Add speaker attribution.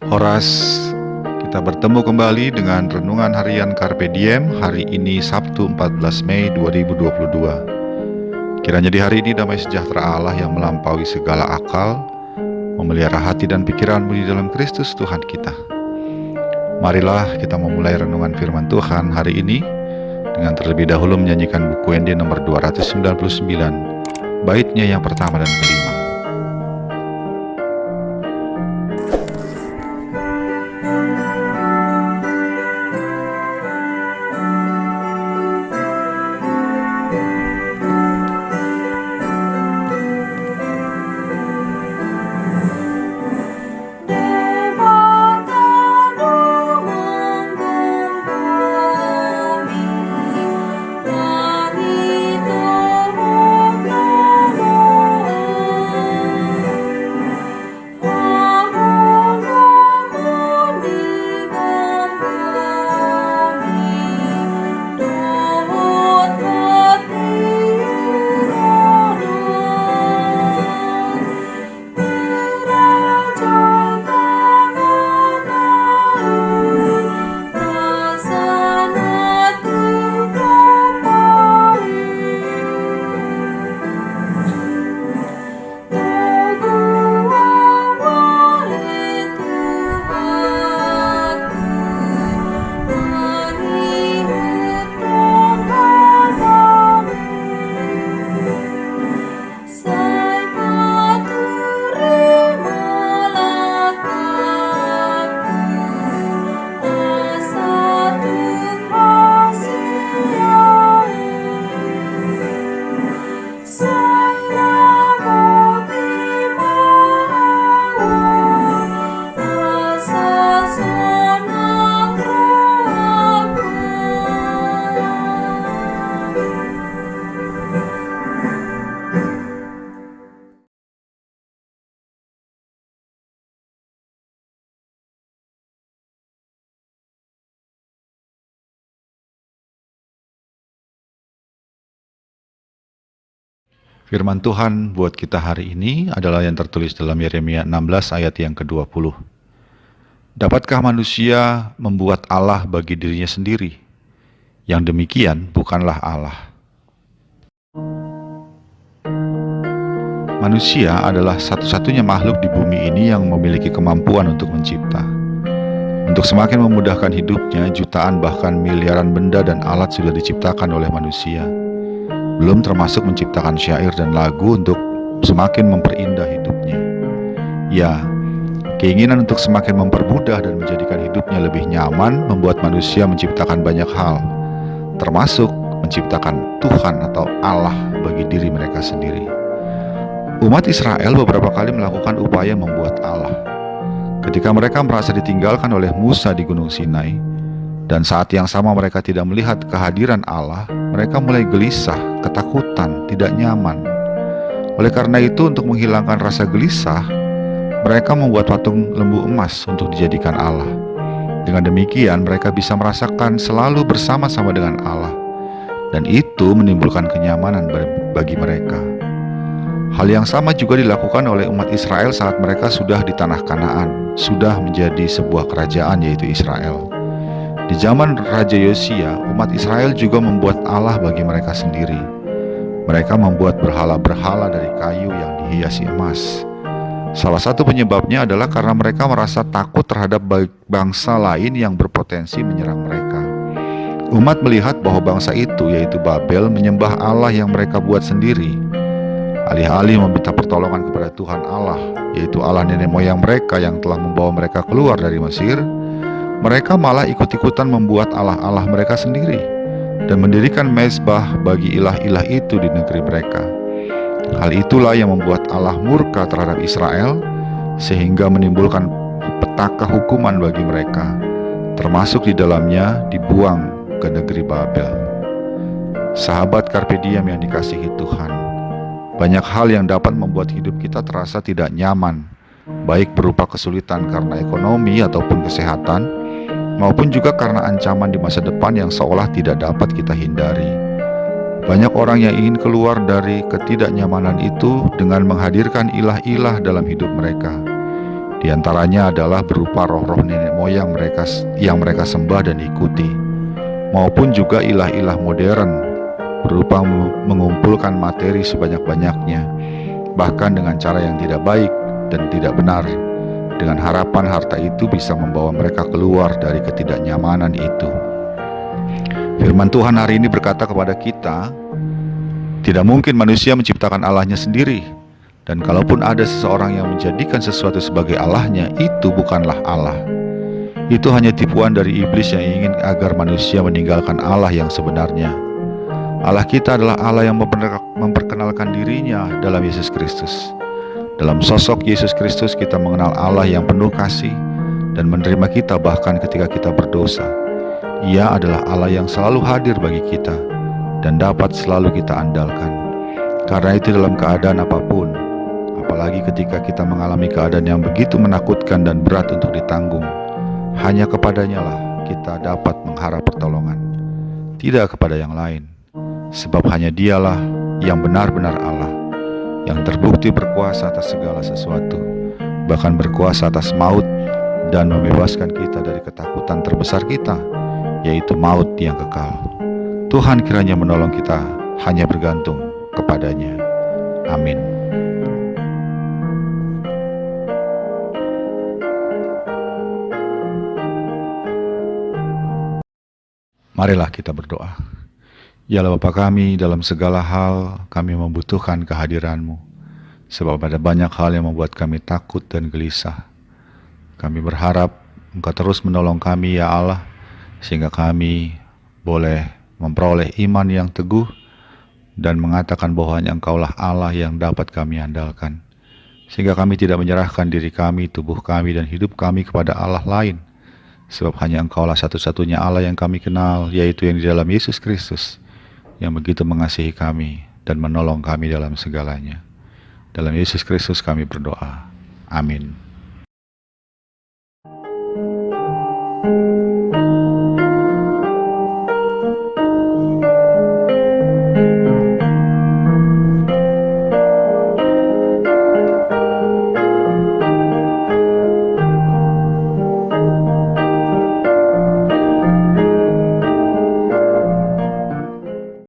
Speaker 1: Horas, kita bertemu kembali dengan Renungan Harian Carpe Diem hari ini Sabtu 14 Mei 2022. Kiranya di hari ini damai sejahtera Allah yang melampaui segala akal memelihara hati dan pikiranmu di dalam Kristus Tuhan kita. Marilah kita memulai renungan firman Tuhan hari ini dengan terlebih dahulu menyanyikan buku ND nomor 299, baitnya yang pertama dan kelima. Firman Tuhan buat kita hari ini adalah yang tertulis dalam Yeremia 16 ayat yang ke-20. Dapatkah manusia membuat Allah bagi dirinya sendiri? Yang demikian bukanlah Allah. Manusia adalah satu-satunya makhluk di bumi ini yang memiliki kemampuan untuk mencipta. Untuk semakin memudahkan hidupnya, jutaan bahkan miliaran benda dan alat sudah diciptakan oleh manusia. Belum termasuk menciptakan syair dan lagu untuk semakin memperindah hidupnya. Ya, keinginan untuk semakin mempermudah dan menjadikan hidupnya lebih nyaman membuat manusia menciptakan banyak hal, termasuk menciptakan Tuhan atau Allah bagi diri mereka sendiri. Umat Israel beberapa kali melakukan upaya membuat Allah. Ketika mereka merasa ditinggalkan oleh Musa di Gunung Sinai, dan saat yang sama mereka tidak melihat kehadiran Allah, mereka mulai gelisah, ketakutan, tidak nyaman. Oleh karena itu, untuk menghilangkan rasa gelisah, mereka membuat patung lembu emas untuk dijadikan Allah. Dengan demikian, mereka bisa merasakan selalu bersama-sama dengan Allah, dan itu menimbulkan kenyamanan bagi mereka. Hal yang sama juga dilakukan oleh umat Israel saat mereka sudah di tanah Kanaan, sudah menjadi sebuah kerajaan yaitu Israel. Di zaman Raja Yosia, umat Israel juga membuat Allah bagi mereka sendiri. Mereka membuat berhala-berhala dari kayu yang dihiasi emas. Salah satu penyebabnya adalah karena mereka merasa takut terhadap bangsa lain yang berpotensi menyerang mereka. Umat melihat bahwa bangsa itu, yaitu Babel, menyembah Allah yang mereka buat sendiri. Alih-alih meminta pertolongan kepada Tuhan Allah, yaitu Allah nenek moyang mereka yang telah membawa mereka keluar dari Mesir, mereka malah ikut-ikutan membuat Allah-Allah mereka sendiri dan mendirikan mezbah bagi ilah-ilah itu di negeri mereka. Hal itulah yang membuat Allah murka terhadap Israel, sehingga menimbulkan petaka hukuman bagi mereka, termasuk di dalamnya dibuang ke negeri Babel. Sahabat Carpe Diem yang dikasihi Tuhan, banyak hal yang dapat membuat hidup kita terasa tidak nyaman, baik berupa kesulitan karena ekonomi ataupun kesehatan, maupun juga karena ancaman di masa depan yang seolah tidak dapat kita hindari. Banyak orang yang ingin keluar dari ketidaknyamanan itu dengan menghadirkan ilah-ilah dalam hidup mereka. Di antaranya adalah berupa roh-roh nenek moyang mereka yang mereka sembah dan ikuti, maupun juga ilah-ilah modern berupa mengumpulkan materi sebanyak-banyaknya, bahkan dengan cara yang tidak baik dan tidak benar, dengan harapan harta itu bisa membawa mereka keluar dari ketidaknyamanan itu. Firman Tuhan hari ini berkata kepada kita, tidak mungkin manusia menciptakan Allahnya sendiri. Dan kalaupun ada seseorang yang menjadikan sesuatu sebagai Allahnya, itu bukanlah Allah. Itu hanya tipuan dari iblis yang ingin agar manusia meninggalkan Allah yang sebenarnya. Allah kita adalah Allah yang memperkenalkan dirinya dalam Yesus Kristus. Dalam sosok Yesus Kristus kita mengenal Allah yang penuh kasih dan menerima kita bahkan ketika kita berdosa. Ia adalah Allah yang selalu hadir bagi kita dan dapat selalu kita andalkan. Karena itu dalam keadaan apapun, apalagi ketika kita mengalami keadaan yang begitu menakutkan dan berat untuk ditanggung, hanya kepadanya lah kita dapat mengharap pertolongan, tidak kepada yang lain. Sebab hanya Dialah yang benar-benar Allah, yang terbukti berkuasa atas segala sesuatu, bahkan berkuasa atas maut dan membebaskan kita dari ketakutan terbesar kita, yaitu maut yang kekal. Tuhan kiranya menolong kita hanya bergantung kepadanya. Amin. Marilah kita berdoa. Ya Allah Bapa kami, dalam segala hal kami membutuhkan kehadiran-Mu, sebab ada banyak hal yang membuat kami takut dan gelisah. Kami berharap Engkau terus menolong kami ya Allah, sehingga kami boleh memperoleh iman yang teguh dan mengatakan bahwa hanya Engkaulah Allah yang dapat kami andalkan, sehingga kami tidak menyerahkan diri kami, tubuh kami, dan hidup kami kepada Allah lain, sebab hanya Engkaulah satu-satunya Allah yang kami kenal, yaitu yang di dalam Yesus Kristus, yang begitu mengasihi kami dan menolong kami dalam segalanya. Dalam Yesus Kristus kami berdoa. Amin.